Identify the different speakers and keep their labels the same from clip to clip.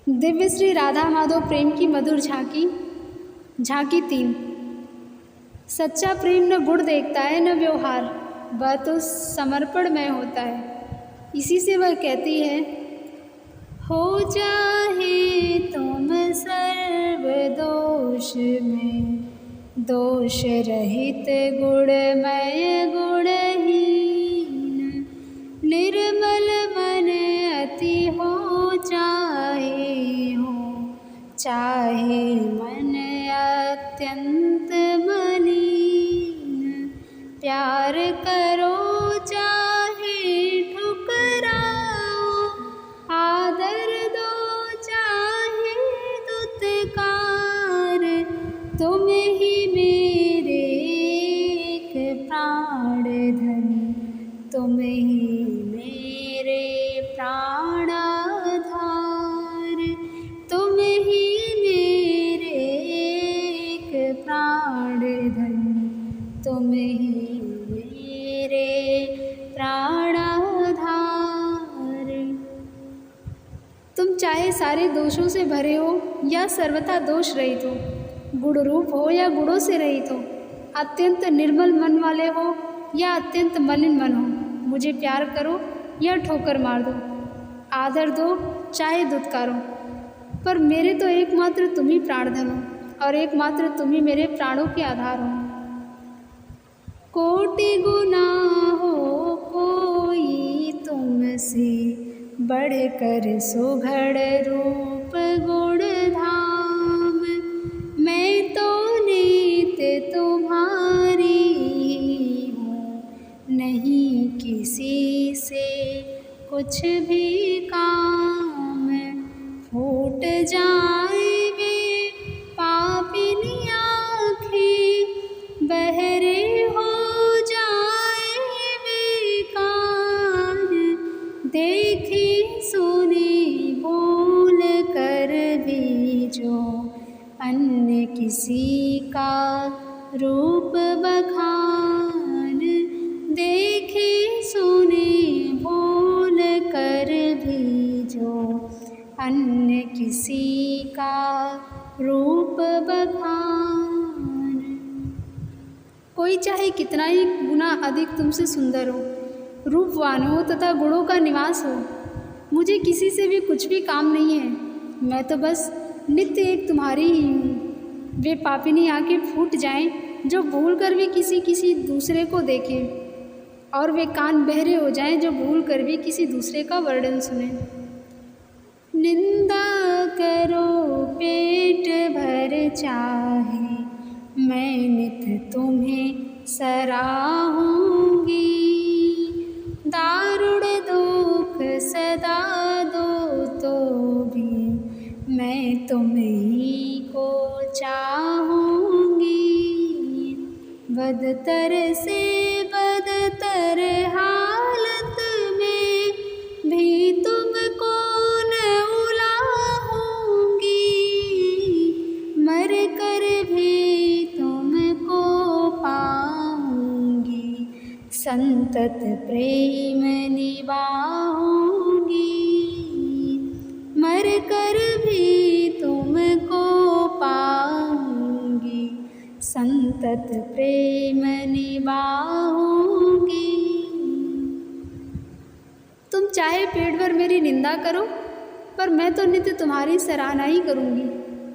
Speaker 1: दिव्य श्री राधा माधव प्रेम की मधुर झांकी। झांकी 3। सच्चा प्रेम न गुण देखता है न व्यवहार, वह तो समर्पण में होता है। इसी से वह कहती है, हो चाहे तुम सर्व दोष में, दोष रहित गुणमय गुणहीन, निर्मल मन अति हो चाहे मन अत्यंत मलिन, प्यार करो चाहे ठुकराओ, आदर दो चाहे दुत्कार, तुम ही मेरे एक प्राण धन, तुम ही मेरे प्राणाधार, तुम ही मेरे एक प्राण धन, तुम ही मेरे प्राणाधार। तुम चाहे सारे दोषों से भरे हो या सर्वथा दोष रहित हो, गुण रूप हो या गुणों से रहित हो, अत्यंत निर्मल मन वाले हो या अत्यंत मलिन मन हो, मुझे प्यार करो या ठोकर मार दो, आदर दो चाहे दुत्कारो, पर मेरे तो एकमात्र तुम ही प्राणधन हो और एकमात्र तुम ही मेरे प्राणों के आधार हो। कोटि गुना हो कोई तुमसे, बढ़कर सुघड़ रूप गुण धाम, मैं तो नित्य तुम्हारी हूँ, नहीं किसी से कुछ भी काम, फूट जाए वे पापिनी आँखें, बहरे हो जाए वे कान, देखे सुने भूल कर भी जो अन्य किसी का रूप बखान, देखे सुने भूल कर भी जो अन्य किसी का रूप बखान। कोई चाहे कितना ही गुना अधिक तुमसे सुंदर हो, रूपवान हो तथा गुणों का निवास हो, मुझे किसी से भी कुछ भी काम नहीं है। मैं तो बस नित्य एक तुम्हारी ही हूँ। वे पापिनी आँखें फूट जाएं जो भूल कर भी किसी दूसरे को देखें, और वे कान बहरे हो जाएं जो भूल कर भी किसी दूसरे का वर्णन सुने। निंदा करो पेट भर चाहे, मैं नित्य तुम्हें सराहूँगी, दारुण दुख सदा दो तो भी मैं तुम्हीं को चाहूँगी, बदतर से बदतर हालत में भी तुमको न उलाहूँगी, मर कर भी तुमको पाऊँगी, संतत प्रेम निभाऊँगी, मर कर भी तुमको पाऊँगी, संतत प्रेम निभाऊँगी। तुम चाहे पेट भर मेरी निंदा करो, पर मैं तो नित्य तुम्हारी सराहना ही करूँगी,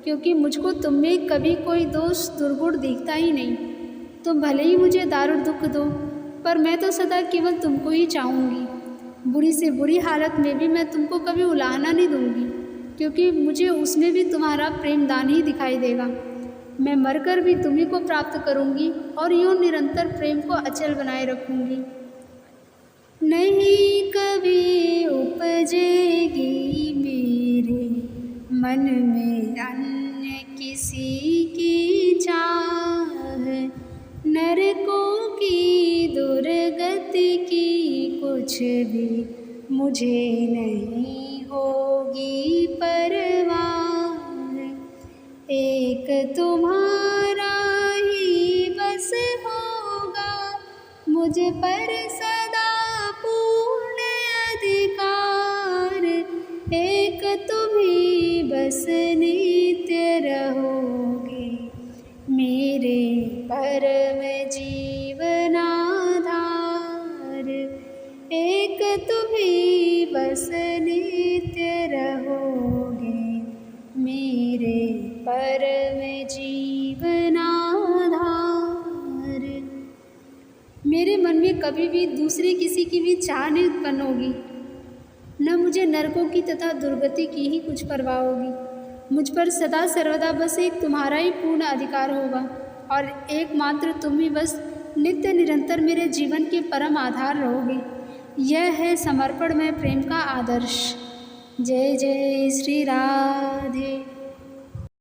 Speaker 1: क्योंकि मुझको तुम में कभी कोई दोष दुर्गुण दिखता ही नहीं। तुम भले ही मुझे दारुण दुख दो, पर मैं तो सदा केवल तुमको ही चाहूँगी। बुरी से बुरी हालत में भी मैं तुमको कभी उलाहना नहीं दूँगी, क्योंकि मुझे उसमें भी तुम्हारा प्रेमदान ही दिखाई देगा। मैं मरकर भी तुम्ही को प्राप्त करूँगी और यूँ निरंतर प्रेम को अचल बनाए रखूँगी। नहीं कभी उपजेगी मेरे मन में अन्य किसी की चाह, नरकों की दुर्गति की कुछ भी मुझे नहीं होगी परवाह, एक तुम्हारा ही बस होगा मुझ पर सदा पूर्ण अधिकार, एक तुम ही बस नित्य रहोगे, मेरे परम जीवनाधार। एक तुम ही बस नित्य रहोगे, मेरे परम जीवनाधार। मेरे मन में कभी भी दूसरे किसी की भी चाह नहीं उत्पन्न होगी, न मुझे नरकों की तथा दुर्गति की ही कुछ परवाह होगी। मुझ पर सदा सर्वदा बस एक तुम्हारा ही पूर्ण अधिकार होगा और एकमात्र तुम ही बस नित्य निरंतर मेरे जीवन के परम आधार रहोगे। यह है समर्पण में प्रेम का आदर्श। जय जय श्री राधे।